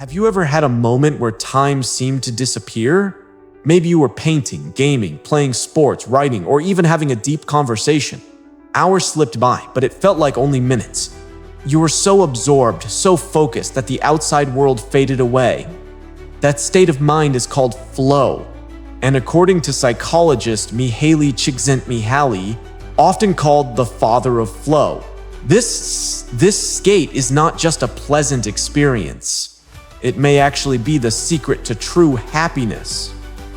Have you ever had a moment where time seemed to disappear? Maybe you were painting, gaming, playing sports, writing, or even having a deep conversation. Hours slipped by, but it felt like only minutes. You were so absorbed, so focused that the outside world faded away. That state of mind is called flow. And according to psychologist Mihaly Csikszentmihalyi, often called the father of flow, this state is not just a pleasant experience. It may actually be the secret to true happiness.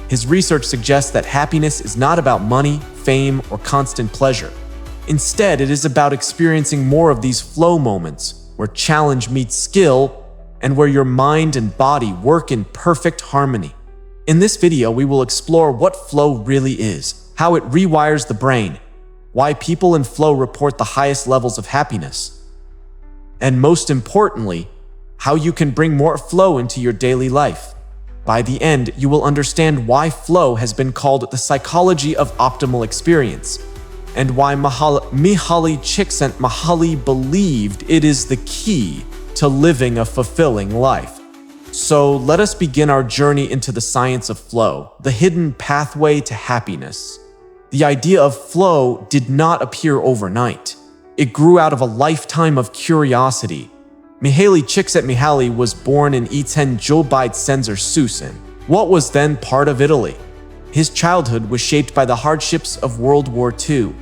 His research suggests that happiness is not about money, fame, or constant pleasure. Instead, it is about experiencing more of these flow moments, where challenge meets skill, and where your mind and body work in perfect harmony. In this video, we will explore what flow really is, how it rewires the brain, why people in flow report the highest levels of happiness, and most importantly, how you can bring more flow into your daily life. By the end, you will understand why flow has been called the psychology of optimal experience, and why Mihaly Csikszentmihalyi believed it is the key to living a fulfilling life. So let us begin our journey into the science of flow, the hidden pathway to happiness. The idea of flow did not appear overnight. It grew out of a lifetime of curiosity. Mihaly Csikszentmihalyi was born in Utyszęgobyt what was then part of Italy. His childhood was shaped by the hardships of World War II.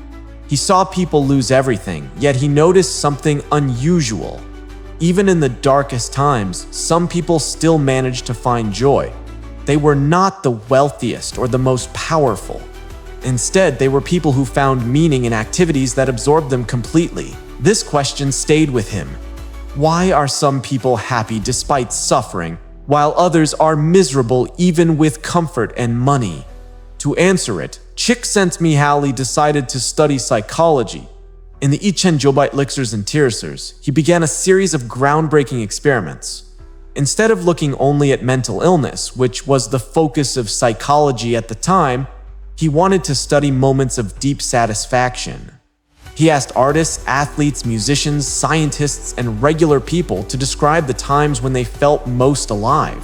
He saw people lose everything, yet he noticed something unusual. Even in the darkest times, some people still managed to find joy. They were not the wealthiest or the most powerful. Instead, they were people who found meaning in activities that absorbed them completely. This question stayed with him. Why are some people happy despite suffering, while others are miserable even with comfort and money? To answer it, Csikszentmihalyi decided to study psychology. In the Utyszęgobyt he began a series of groundbreaking experiments. Instead of looking only at mental illness, which was the focus of psychology at the time, he wanted to study moments of deep satisfaction. He asked artists, athletes, musicians, scientists, and regular people to describe the times when they felt most alive.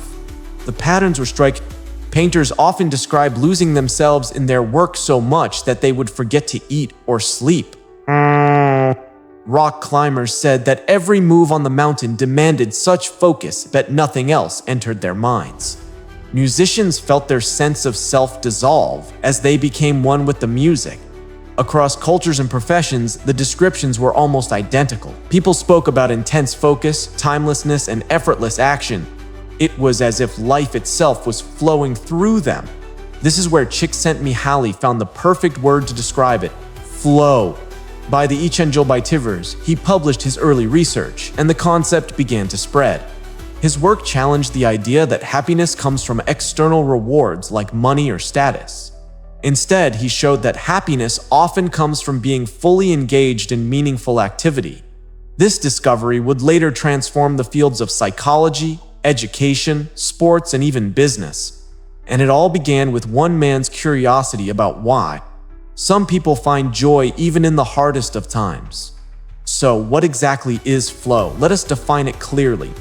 The patterns were striking. Painters often describe losing themselves in their work so much that they would forget to eat or sleep. Rock climbers said that every move on the mountain demanded such focus that nothing else entered their minds. Musicians felt their sense of self dissolve as they became one with the music. Across cultures and professions, the descriptions were almost identical. People spoke about intense focus, timelessness, and effortless action. It was as if life itself was flowing through them. This is where Csikszentmihalyi found the perfect word to describe it: flow. By the Utyszęgobyt, he published his early research, and the concept began to spread. His work challenged the idea that happiness comes from external rewards like money or status. Instead, he showed that happiness often comes from being fully engaged in meaningful activity. This discovery would later transform the fields of psychology, education, sports, and even business. And it all began with one man's curiosity about why some people find joy even in the hardest of times. So, what exactly is flow? Let us define it clearly.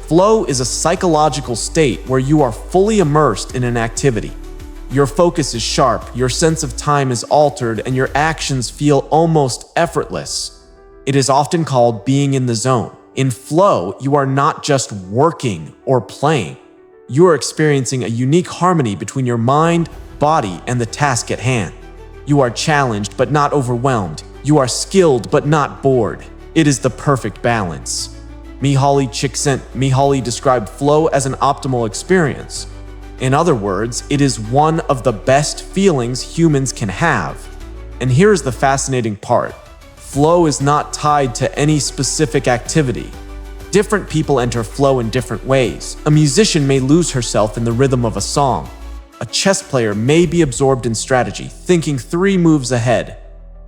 Flow is a psychological state where you are fully immersed in an activity. Your focus is sharp, your sense of time is altered, and your actions feel almost effortless. It is often called being in the zone. In flow, you are not just working or playing. You are experiencing a unique harmony between your mind, body, and the task at hand. You are challenged but not overwhelmed. You are skilled but not bored. It is the perfect balance. Mihaly Csikszentmihalyi described flow as an optimal experience. In other words, it is one of the best feelings humans can have. And here's the fascinating part. Flow is not tied to any specific activity. Different people enter flow in different ways. A musician may lose herself in the rhythm of a song. A chess player may be absorbed in strategy, thinking 3 moves ahead.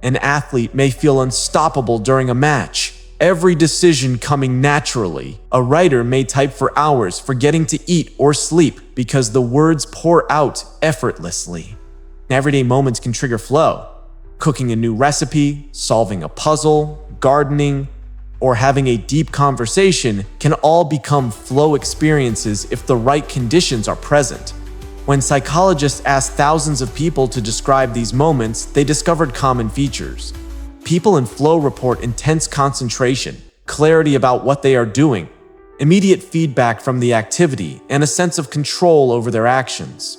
An athlete may feel unstoppable during a match, every decision coming naturally. A writer may type for hours, forgetting to eat or sleep because the words pour out effortlessly. Everyday moments can trigger flow. Cooking a new recipe, solving a puzzle, gardening. or having a deep conversation can all become flow experiences if the right conditions are present. When psychologists asked thousands of people to describe these moments, they discovered common features. People in flow report intense concentration, clarity about what they are doing, immediate feedback from the activity, and a sense of control over their actions.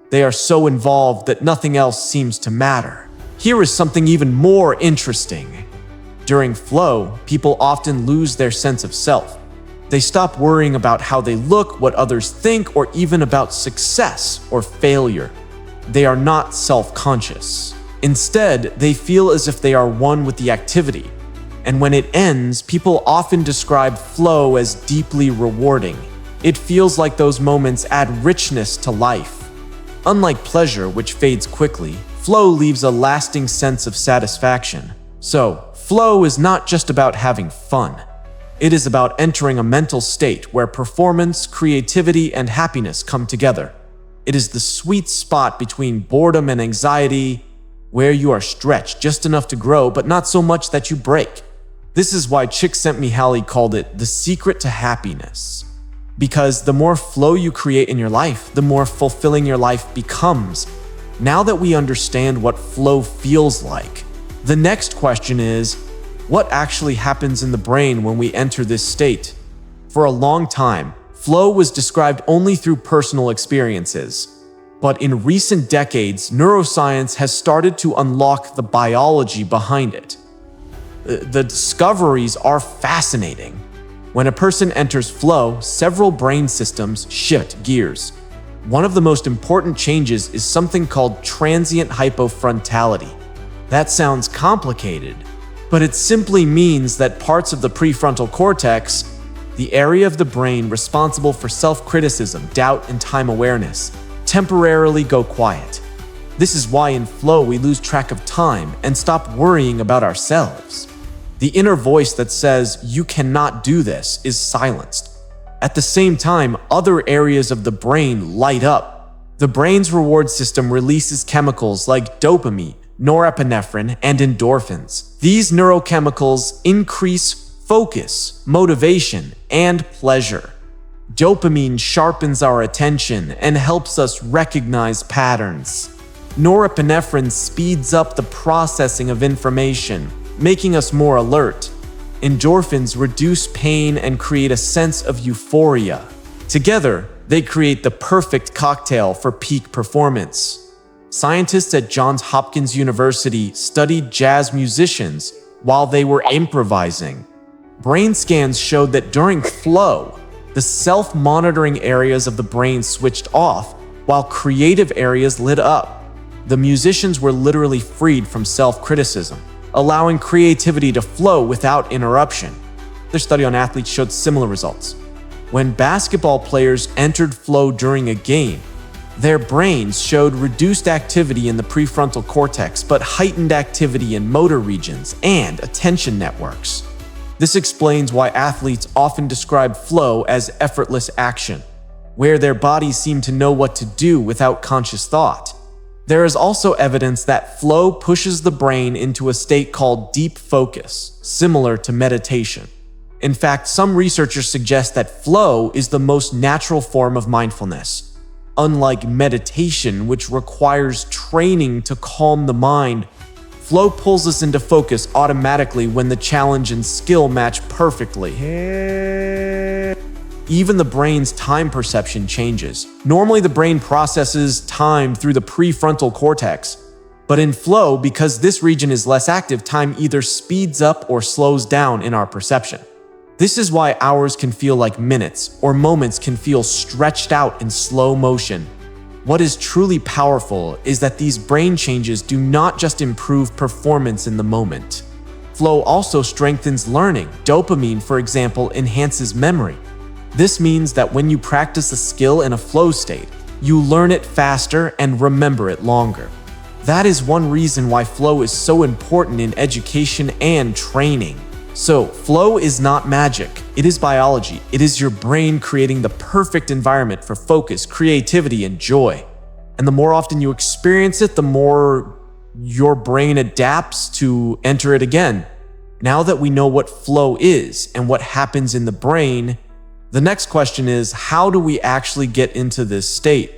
They are so involved that nothing else seems to matter. Here is something even more interesting. During flow, people often lose their sense of self. They stop worrying about how they look, what others think, or even about success or failure. They are not self-conscious. Instead, they feel as if they are one with the activity. And when it ends, people often describe flow as deeply rewarding. It feels like those moments add richness to life. Unlike pleasure, which fades quickly, flow leaves a lasting sense of satisfaction. So, flow is not just about having fun. It is about entering a mental state where performance, creativity, and happiness come together. It is the sweet spot between boredom and anxiety, where you are stretched just enough to grow, but not so much that you break. This is why Csikszentmihalyi called it the secret to happiness. Because the more flow you create in your life, the more fulfilling your life becomes. Now that we understand what flow feels like, the next question is, what actually happens in the brain when we enter this state? For a long time, flow was described only through personal experiences. But in recent decades, neuroscience has started to unlock the biology behind it. The discoveries are fascinating. When a person enters flow, several brain systems shift gears. One of the most important changes is something called transient hypofrontality. That sounds complicated, but it simply means that parts of the prefrontal cortex, the area of the brain responsible for self-criticism, doubt, and time awareness, temporarily go quiet. This is why in flow we lose track of time and stop worrying about ourselves. The inner voice that says, "You cannot do this," is silenced. At the same time, other areas of the brain light up. The brain's reward system releases chemicals like dopamine, norepinephrine, and endorphins. These neurochemicals increase focus, motivation, and pleasure. Dopamine sharpens our attention and helps us recognize patterns. Norepinephrine speeds up the processing of information, making us more alert. Endorphins reduce pain and create a sense of euphoria. Together, they create the perfect cocktail for peak performance. Scientists at Johns Hopkins University studied jazz musicians while they were improvising. Brain scans showed that during flow, the self-monitoring areas of the brain switched off while creative areas lit up. The musicians were literally freed from self-criticism, allowing creativity to flow without interruption. Their study on athletes showed similar results. When basketball players entered flow during a game, their brains showed reduced activity in the prefrontal cortex, but heightened activity in motor regions and attention networks. This explains why athletes often describe flow as effortless action, where their bodies seem to know what to do without conscious thought. There is also evidence that flow pushes the brain into a state called deep focus, similar to meditation. In fact, some researchers suggest that flow is the most natural form of mindfulness. Unlike meditation, which requires training to calm the mind, flow pulls us into focus automatically when the challenge and skill match perfectly. Even the brain's time perception changes. Normally, the brain processes time through the prefrontal cortex. But in flow, because this region is less active, time either speeds up or slows down in our perception. This is why hours can feel like minutes, or moments can feel stretched out in slow motion. What is truly powerful is that these brain changes do not just improve performance in the moment. Flow also strengthens learning. Dopamine, for example, enhances memory. This means that when you practice a skill in a flow state, you learn it faster and remember it longer. That is one reason why flow is so important in education and training. So, flow is not magic, it is biology. It is your brain creating the perfect environment for focus, creativity, and joy. And the more often you experience it, the more your brain adapts to enter it again. Now that we know what flow is and what happens in the brain, the next question is, how do we actually get into this state?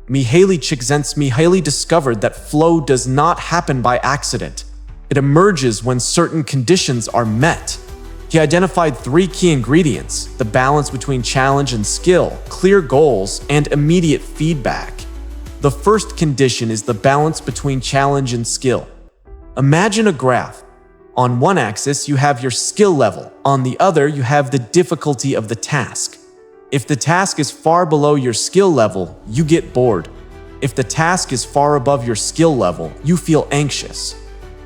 Mihaly Csikszentmihalyi discovered that flow does not happen by accident. It emerges when certain conditions are met. He identified 3 key ingredients: the balance between challenge and skill, clear goals, and immediate feedback. The first condition is the balance between challenge and skill. Imagine a graph. On one axis, you have your skill level. On the other, you have the difficulty of the task. If the task is far below your skill level, you get bored. If the task is far above your skill level, you feel anxious.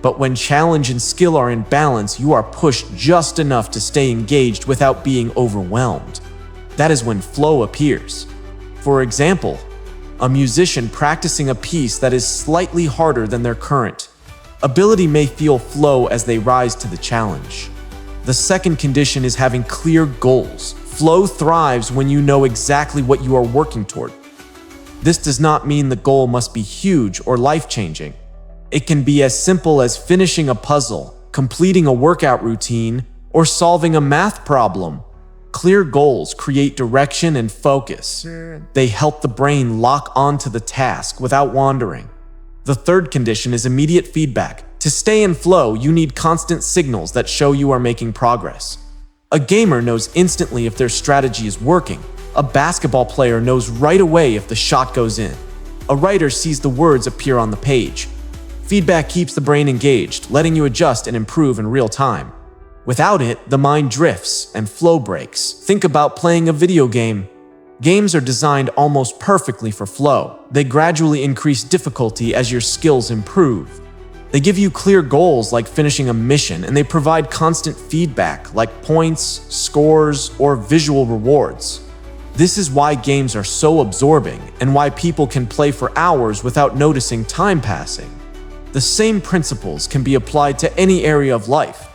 But when challenge and skill are in balance, you are pushed just enough to stay engaged without being overwhelmed. That is when flow appears. For example, a musician practicing a piece that is slightly harder than their current ability may feel flow as they rise to the challenge. The second condition is having clear goals. Flow thrives when you know exactly what you are working toward. This does not mean the goal must be huge or life-changing. It can be as simple as finishing a puzzle, completing a workout routine, or solving a math problem. Clear goals create direction and focus. They help the brain lock onto the task without wandering. The third condition is immediate feedback. To stay in flow, you need constant signals that show you are making progress. A gamer knows instantly if their strategy is working. A basketball player knows right away if the shot goes in. A writer sees the words appear on the page. Feedback keeps the brain engaged, letting you adjust and improve in real time. Without it, the mind drifts and flow breaks. Think about playing a video game. Games are designed almost perfectly for flow. They gradually increase difficulty as your skills improve. They give you clear goals like finishing a mission, and they provide constant feedback like points, scores, or visual rewards. This is why games are so absorbing and why people can play for hours without noticing time passing. The same principles can be applied to any area of life.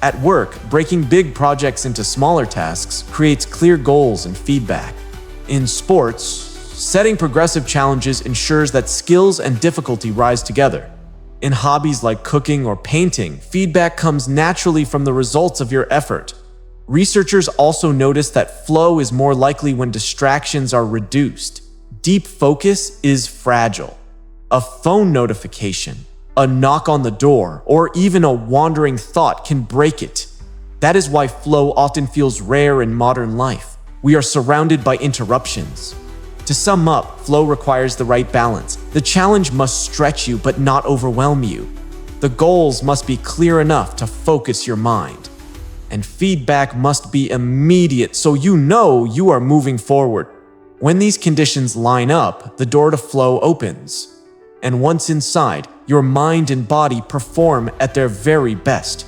At work, breaking big projects into smaller tasks creates clear goals and feedback. In sports, setting progressive challenges ensures that skills and difficulty rise together. In hobbies like cooking or painting, feedback comes naturally from the results of your effort. Researchers also notice that flow is more likely when distractions are reduced. Deep focus is fragile. A phone notification, a knock on the door, or even a wandering thought can break it. That is why flow often feels rare in modern life. We are surrounded by interruptions. To sum up, flow requires the right balance. The challenge must stretch you but not overwhelm you. The goals must be clear enough to focus your mind. And feedback must be immediate so you know you are moving forward. When these conditions line up, the door to flow opens. And once inside, your mind and body perform at their very best.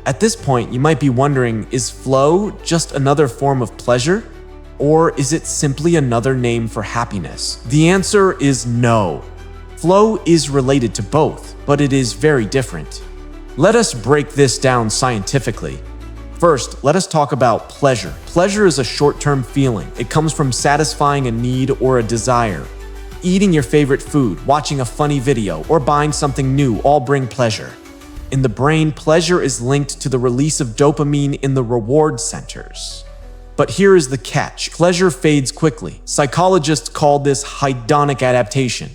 At this point, you might be wondering, is flow just another form of pleasure? Or is it simply another name for happiness? The answer is no. Flow is related to both, but it is very different. Let us break this down scientifically. First, let us talk about pleasure. Pleasure is a short-term feeling. It comes from satisfying a need or a desire. Eating your favorite food, watching a funny video, or buying something new all bring pleasure. In the brain, pleasure is linked to the release of dopamine in the reward centers. But here is the catch. Pleasure fades quickly. Psychologists call this hedonic adaptation.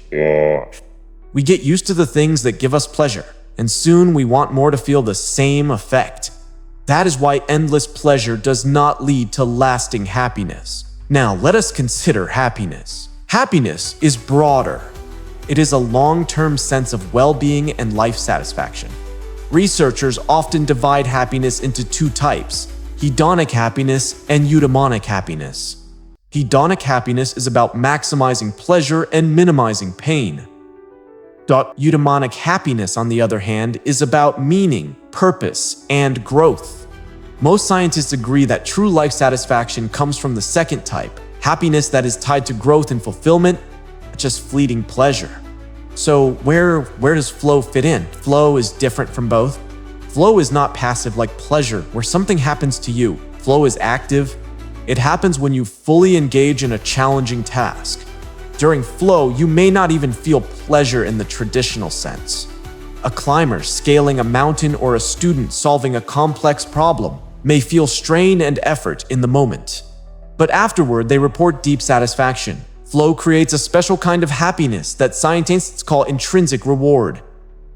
We get used to the things that give us pleasure, and soon we want more to feel the same effect. That is why endless pleasure does not lead to lasting happiness. Now, let us consider happiness. Happiness is broader. It is a long-term sense of well-being and life satisfaction. Researchers often divide happiness into 2 types: hedonic happiness and eudaimonic happiness. Hedonic happiness is about maximizing pleasure and minimizing pain. Eudaimonic happiness, on the other hand, is about meaning, purpose, and growth. Most scientists agree that true life satisfaction comes from the second type, happiness that is tied to growth and fulfillment, not just fleeting pleasure. So where does flow fit in? Flow is different from both. Flow is not passive like pleasure, where something happens to you. Flow is active. It happens when you fully engage in a challenging task. During flow, you may not even feel pleasure in the traditional sense. A climber scaling a mountain or a student solving a complex problem may feel strain and effort in the moment. But afterward, they report deep satisfaction. Flow creates a special kind of happiness that scientists call intrinsic reward.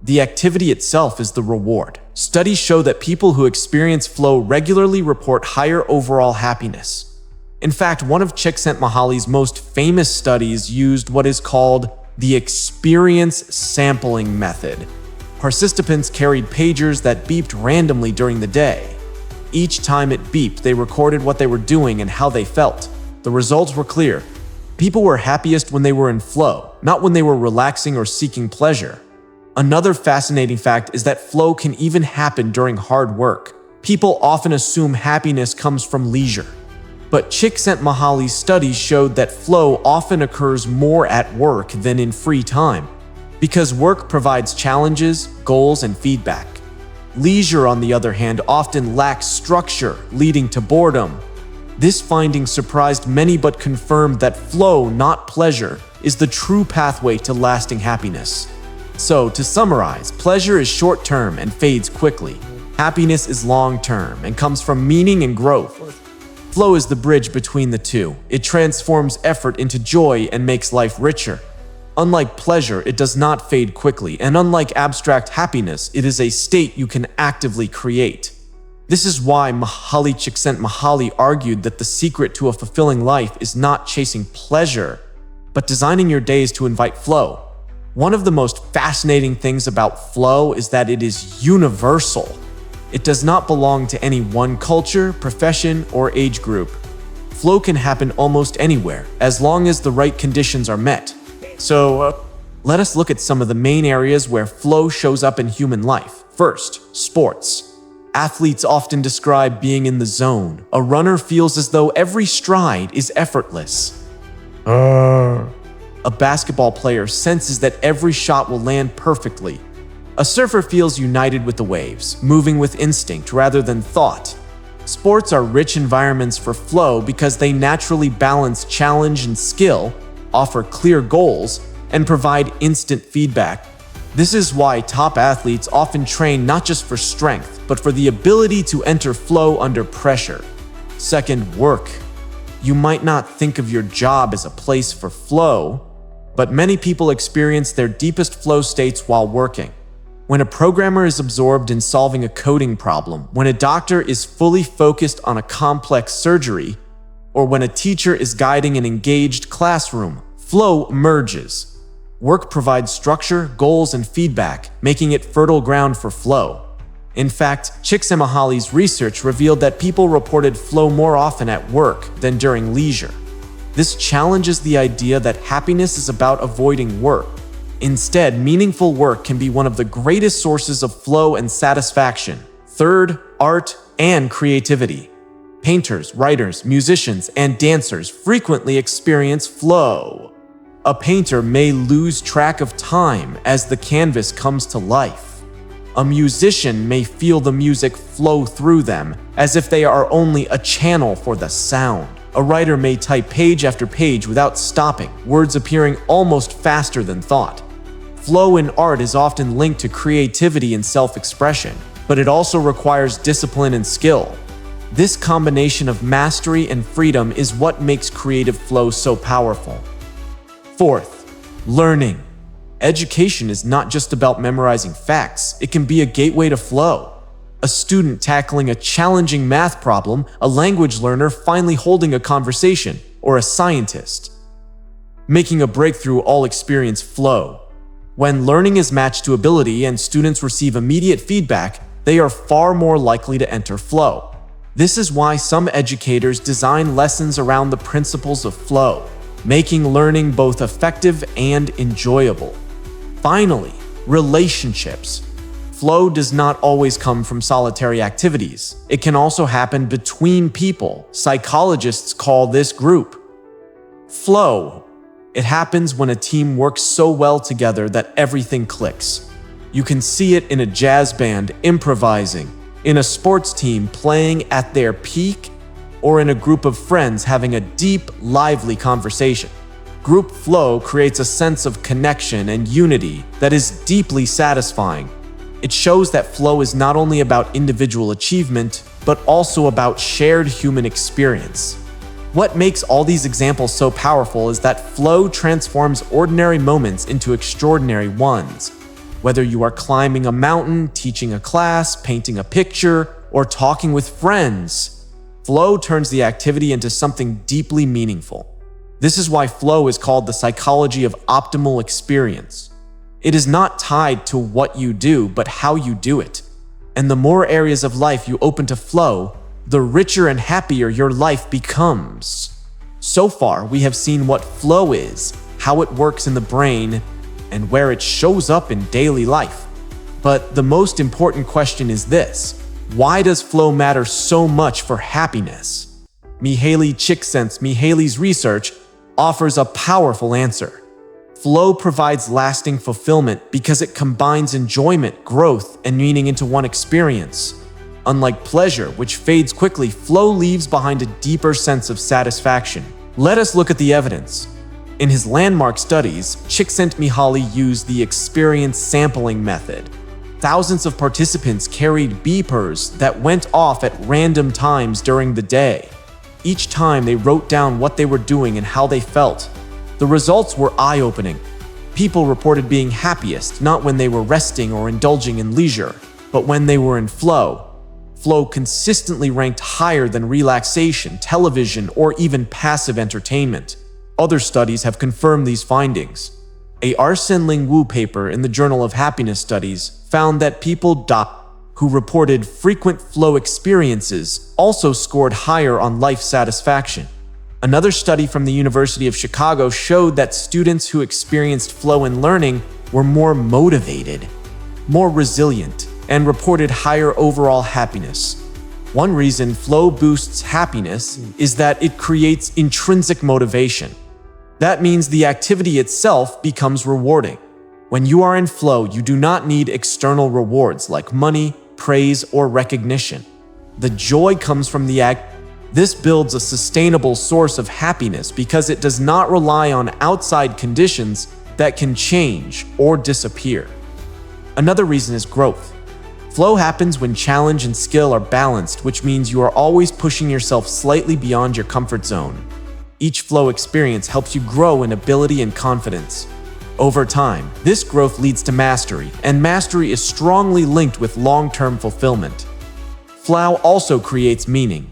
The activity itself is the reward. Studies show that people who experience flow regularly report higher overall happiness. In fact, one of Csikszentmihalyi's most famous studies used what is called the experience sampling method. Participants carried pagers that beeped randomly during the day. Each time it beeped, they recorded what they were doing and how they felt. The results were clear. People were happiest when they were in flow, not when they were relaxing or seeking pleasure. Another fascinating fact is that flow can even happen during hard work. People often assume happiness comes from leisure. But Csikszentmihalyi's studies showed that flow often occurs more at work than in free time, because work provides challenges, goals, and feedback. Leisure, on the other hand, often lacks structure, leading to boredom. This finding surprised many but confirmed that flow, not pleasure, is the true pathway to lasting happiness. So, to summarize, pleasure is short-term and fades quickly. Happiness is long-term and comes from meaning and growth. Flow is the bridge between the two. It transforms effort into joy and makes life richer. Unlike pleasure, it does not fade quickly, and unlike abstract happiness, it is a state you can actively create. This is why Mihaly Csikszentmihalyi argued that the secret to a fulfilling life is not chasing pleasure, but designing your days to invite flow. One of the most fascinating things about flow is that it is universal. It does not belong to any one culture, profession, or age group. Flow can happen almost anywhere, as long as the right conditions are met. So, let us look at some of the main areas where flow shows up in human life. First, sports. Athletes often describe being in the zone. A runner feels as though every stride is effortless. A basketball player senses that every shot will land perfectly. A surfer feels united with the waves, moving with instinct rather than thought. Sports are rich environments for flow because they naturally balance challenge and skill, offer clear goals, and provide instant feedback. This is why top athletes often train not just for strength, but for the ability to enter flow under pressure. Second, work. You might not think of your job as a place for flow, but many people experience their deepest flow states while working. When a programmer is absorbed in solving a coding problem, when a doctor is fully focused on a complex surgery, or when a teacher is guiding an engaged classroom, flow emerges. Work provides structure, goals, and feedback, making it fertile ground for flow. In fact, Csikszentmihalyi's research revealed that people reported flow more often at work than during leisure. This challenges the idea that happiness is about avoiding work. Instead, meaningful work can be one of the greatest sources of flow and satisfaction. Third, art and creativity. Painters, writers, musicians, and dancers frequently experience flow. A painter may lose track of time as the canvas comes to life. A musician may feel the music flow through them as if they are only a channel for the sound. A writer may type page after page without stopping, words appearing almost faster than thought. Flow in art is often linked to creativity and self-expression, but it also requires discipline and skill. This combination of mastery and freedom is what makes creative flow so powerful. Fourth, learning. Education is not just about memorizing facts, it can be a gateway to flow. A student tackling a challenging math problem, a language learner finally holding a conversation, or a scientist making a breakthrough all experience flow. When learning is matched to ability and students receive immediate feedback, they are far more likely to enter flow. This is why some educators design lessons around the principles of flow, making learning both effective and enjoyable. Finally, relationships. Flow does not always come from solitary activities. It can also happen between people. Psychologists call this group flow. It happens when a team works so well together that everything clicks. You can see it in a jazz band improvising, in a sports team playing at their peak, or in a group of friends having a deep, lively conversation. Group flow creates a sense of connection and unity that is deeply satisfying. It shows that flow is not only about individual achievement, but also about shared human experience. What makes all these examples so powerful is that flow transforms ordinary moments into extraordinary ones. Whether you are climbing a mountain, teaching a class, painting a picture, or talking with friends, flow turns the activity into something deeply meaningful. This is why flow is called the psychology of optimal experience. It is not tied to what you do, but how you do it. And the more areas of life you open to flow, the richer and happier your life becomes. So far, we have seen what flow is, how it works in the brain, and where it shows up in daily life. But the most important question is this: why does flow matter so much for happiness? Mihaly Csikszentmihalyi's research offers a powerful answer. Flow provides lasting fulfillment because it combines enjoyment, growth, and meaning into one experience. Unlike pleasure, which fades quickly, flow leaves behind a deeper sense of satisfaction. Let us look at the evidence. In his landmark studies, Csikszentmihalyi used the experience sampling method. Thousands of participants carried beepers that went off at random times during the day. Each time they wrote down what they were doing and how they felt. The results were eye-opening. People reported being happiest not when they were resting or indulging in leisure, but when they were in flow. Flow consistently ranked higher than relaxation, television, or even passive entertainment. Other studies have confirmed these findings. A Arsène Lingwu paper in the Journal of Happiness Studies found that people who reported frequent flow experiences also scored higher on life satisfaction. Another study from the University of Chicago showed that students who experienced flow in learning were more motivated, more resilient, and reported higher overall happiness. One reason flow boosts happiness is that it creates intrinsic motivation. That means the activity itself becomes rewarding. When you are in flow, you do not need external rewards like money, praise, or recognition. The joy comes from the act. This builds a sustainable source of happiness because it does not rely on outside conditions that can change or disappear. Another reason is growth. Flow happens when challenge and skill are balanced, which means you are always pushing yourself slightly beyond your comfort zone. Each flow experience helps you grow in ability and confidence. Over time, this growth leads to mastery, and mastery is strongly linked with long-term fulfillment. Flow also creates meaning.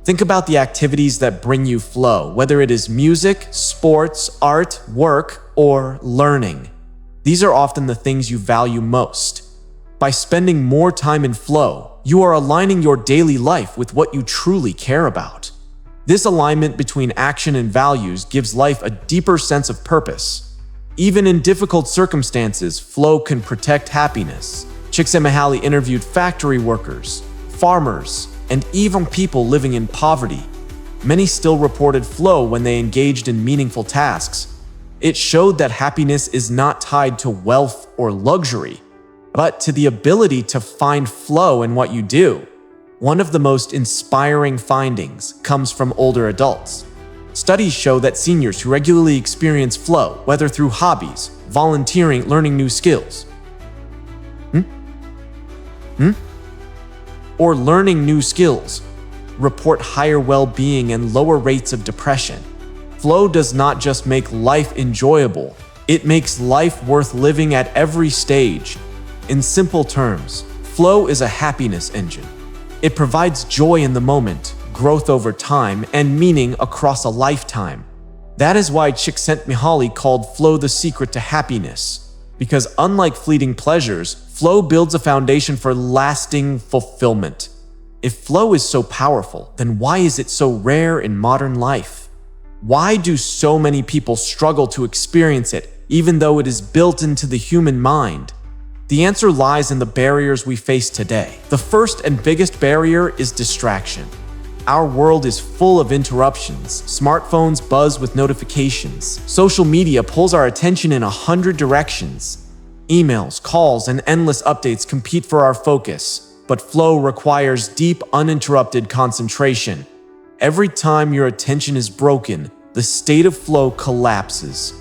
Think about the activities that bring you flow, whether it is music, sports, art, work, or learning. These are often the things you value most. By spending more time in flow, you are aligning your daily life with what you truly care about. This alignment between action and values gives life a deeper sense of purpose. Even in difficult circumstances, flow can protect happiness. Csikszentmihalyi interviewed factory workers, farmers, and even people living in poverty. Many still reported flow when they engaged in meaningful tasks. It showed that happiness is not tied to wealth or luxury, but to the ability to find flow in what you do. One of the most inspiring findings comes from older adults. Studies show that seniors who regularly experience flow, whether through hobbies, volunteering, learning new skills, or learning new skills, report higher well-being and lower rates of depression. Flow does not just make life enjoyable, it makes life worth living at every stage. In simple terms, flow is a happiness engine. It provides joy in the moment, growth over time, and meaning across a lifetime. That is why Csikszentmihalyi called flow the secret to happiness. Because unlike fleeting pleasures, flow builds a foundation for lasting fulfillment. If flow is so powerful, then why is it so rare in modern life? Why do so many people struggle to experience it, even though it is built into the human mind? The answer lies in the barriers we face today. The first and biggest barrier is distraction. Our world is full of interruptions. Smartphones buzz with notifications. Social media pulls our attention in 100 directions. Emails, calls, and endless updates compete for our focus. But flow requires deep, uninterrupted concentration. Every time your attention is broken, the state of flow collapses.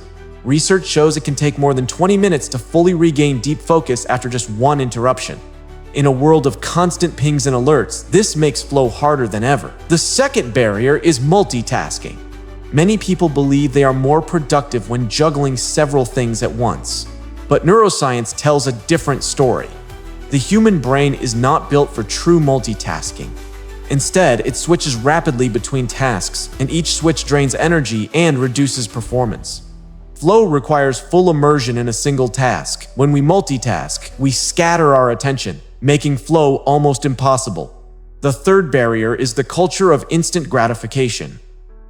Research shows it can take more than 20 minutes to fully regain deep focus after just one interruption. In a world of constant pings and alerts, this makes flow harder than ever. The second barrier is multitasking. Many people believe they are more productive when juggling several things at once. But neuroscience tells a different story. The human brain is not built for true multitasking. Instead, it switches rapidly between tasks, and each switch drains energy and reduces performance. Flow requires full immersion in a single task. When we multitask, we scatter our attention, making flow almost impossible. The third barrier is the culture of instant gratification.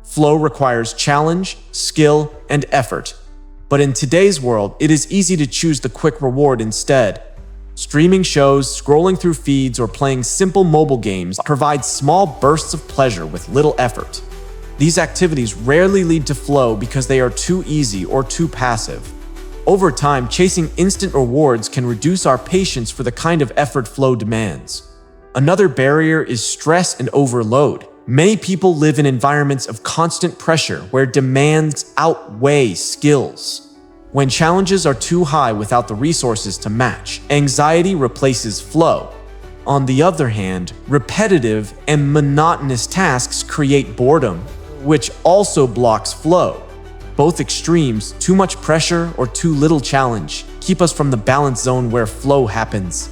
Flow requires challenge, skill, and effort. But in today's world, it is easy to choose the quick reward instead. Streaming shows, scrolling through feeds, or playing simple mobile games provide small bursts of pleasure with little effort. These activities rarely lead to flow because they are too easy or too passive. Over time, chasing instant rewards can reduce our patience for the kind of effort flow demands. Another barrier is stress and overload. Many people live in environments of constant pressure where demands outweigh skills. When challenges are too high without the resources to match, anxiety replaces flow. On the other hand, repetitive and monotonous tasks create boredom, which also blocks flow. Both extremes, too much pressure or too little challenge, keep us from the balance zone where flow happens.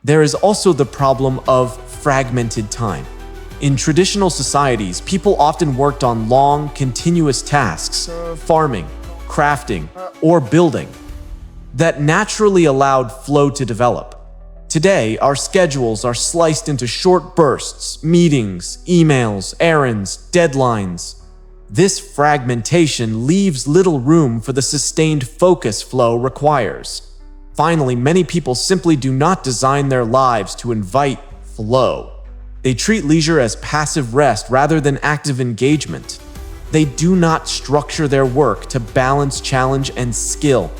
There is also the problem of fragmented time. In traditional societies, people often worked on long, continuous tasks, farming, crafting, or building, that naturally allowed flow to develop. Today, our schedules are sliced into short bursts, meetings, emails, errands, deadlines. This fragmentation leaves little room for the sustained focus flow requires. Finally, many people simply do not design their lives to invite flow. They treat leisure as passive rest rather than active engagement. They do not structure their work to balance challenge and skill.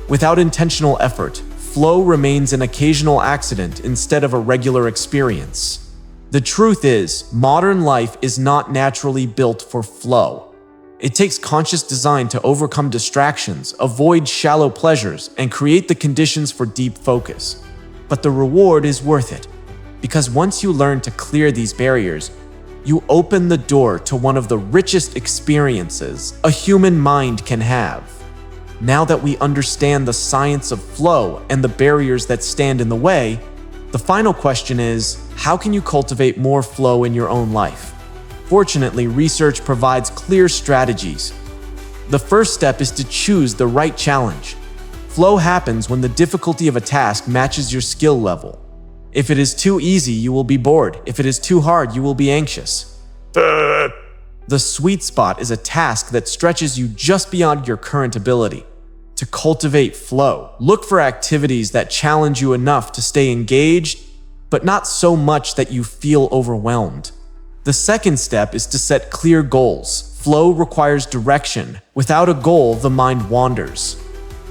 Without intentional effort, flow remains an occasional accident instead of a regular experience. The truth is, modern life is not naturally built for flow. It takes conscious design to overcome distractions, avoid shallow pleasures, and create the conditions for deep focus. But the reward is worth it, because once you learn to clear these barriers, you open the door to one of the richest experiences a human mind can have. Now that we understand the science of flow and the barriers that stand in the way, the final question is, how can you cultivate more flow in your own life? Fortunately, research provides clear strategies. The first step is to choose the right challenge. Flow happens when the difficulty of a task matches your skill level. If it is too easy, you will be bored. If it is too hard, you will be anxious. The sweet spot is a task that stretches you just beyond your current ability. To cultivate flow, look for activities that challenge you enough to stay engaged, but not so much that you feel overwhelmed. The second step is to set clear goals. Flow requires direction. Without a goal, the mind wanders.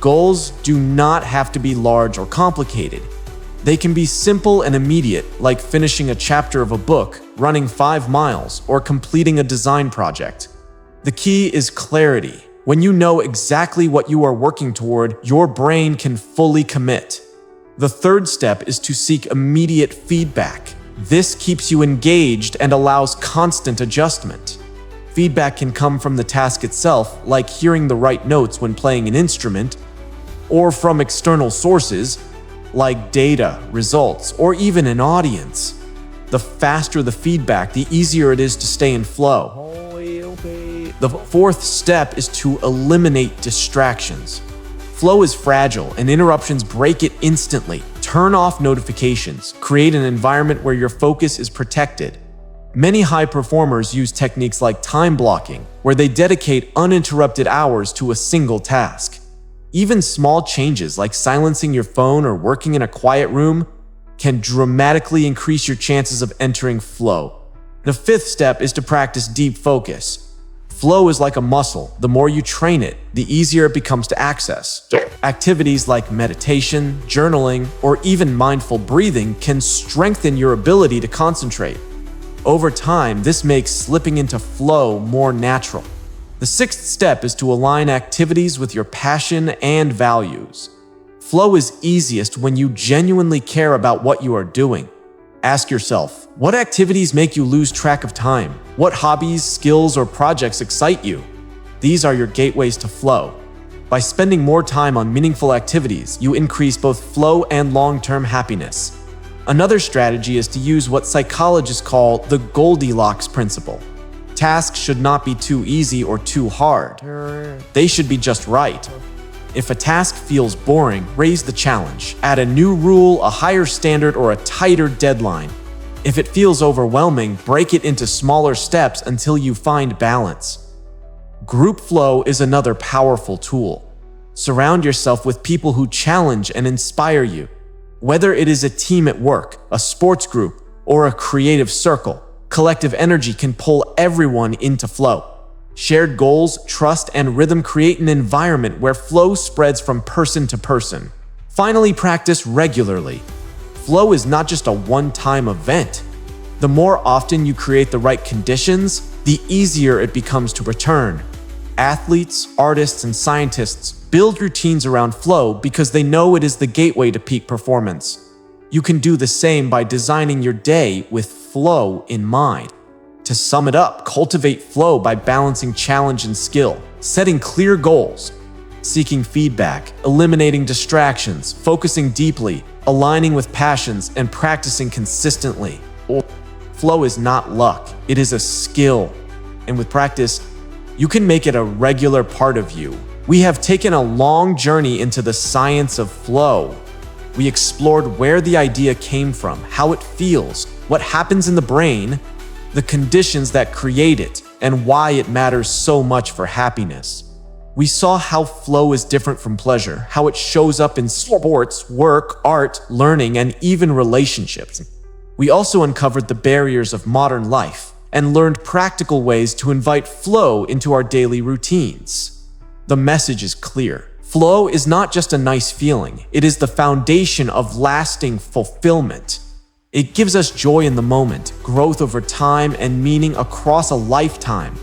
Goals do not have to be large or complicated. They can be simple and immediate, like finishing a chapter of a book, running 5 miles, or completing a design project. The key is clarity. When you know exactly what you are working toward, your brain can fully commit. The third step is to seek immediate feedback. This keeps you engaged and allows constant adjustment. Feedback can come from the task itself, like hearing the right notes when playing an instrument, or from external sources, like data, results, or even an audience. The faster the feedback, the easier it is to stay in flow. The fourth step is to eliminate distractions. Flow is fragile, and interruptions break it instantly. Turn off notifications. Create an environment where your focus is protected. Many high performers use techniques like time blocking, where they dedicate uninterrupted hours to a single task. Even small changes like silencing your phone or working in a quiet room can dramatically increase your chances of entering flow. The fifth step is to practice deep focus. Flow is like a muscle. The more you train it, the easier it becomes to access. Activities like meditation, journaling, or even mindful breathing can strengthen your ability to concentrate. Over time, this makes slipping into flow more natural. The sixth step is to align activities with your passion and values. Flow is easiest when you genuinely care about what you are doing. Ask yourself, what activities make you lose track of time? What hobbies, skills, or projects excite you? These are your gateways to flow. By spending more time on meaningful activities, you increase both flow and long-term happiness. Another strategy is to use what psychologists call the Goldilocks principle. Tasks should not be too easy or too hard. They should be just right. If a task feels boring, raise the challenge. Add a new rule, a higher standard, or a tighter deadline. If it feels overwhelming, break it into smaller steps until you find balance. Group flow is another powerful tool. Surround yourself with people who challenge and inspire you. Whether it is a team at work, a sports group, or a creative circle, collective energy can pull everyone into flow. Shared goals, trust, and rhythm create an environment where flow spreads from person to person. Finally, practice regularly. Flow is not just a one-time event. The more often you create the right conditions, the easier it becomes to return. Athletes, artists, and scientists build routines around flow because they know it is the gateway to peak performance. You can do the same by designing your day with flow in mind. To sum it up, cultivate flow by balancing challenge and skill, setting clear goals, seeking feedback, eliminating distractions, focusing deeply, aligning with passions, and practicing consistently. Flow is not luck, it is a skill. And with practice, you can make it a regular part of you. We have taken a long journey into the science of flow. We explored where the idea came from, how it feels, what happens in the brain, the conditions that create it, and why it matters so much for happiness. We saw how flow is different from pleasure, how it shows up in sports, work, art, learning, and even relationships. We also uncovered the barriers of modern life and learned practical ways to invite flow into our daily routines. The message is clear. Flow is not just a nice feeling, it is the foundation of lasting fulfillment. It gives us joy in the moment, growth over time, and meaning across a lifetime.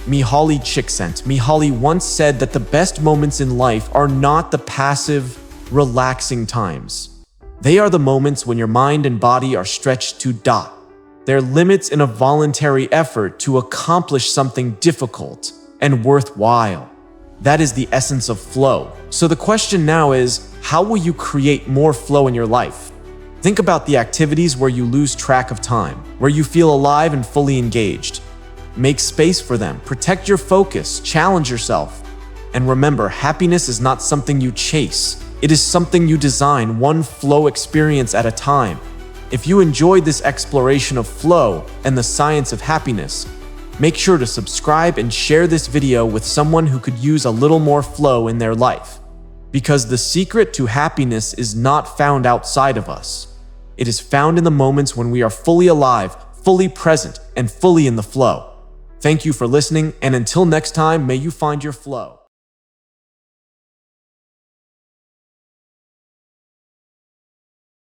Mihaly Csikszentmihalyi once said that the best moments in life are not the passive, relaxing times. They are the moments when your mind and body are stretched to dot. Their limits in a voluntary effort to accomplish something difficult and worthwhile. That is the essence of flow. So the question now is, how will you create more flow in your life? Think about the activities where you lose track of time, where you feel alive and fully engaged. Make space for them, protect your focus, challenge yourself. And remember, happiness is not something you chase. It is something you design, one flow experience at a time. If you enjoyed this exploration of flow and the science of happiness, make sure to subscribe and share this video with someone who could use a little more flow in their life. Because the secret to happiness is not found outside of us. It is found in the moments when we are fully alive, fully present, and fully in the flow. Thank you for listening, and until next time, may you find your flow.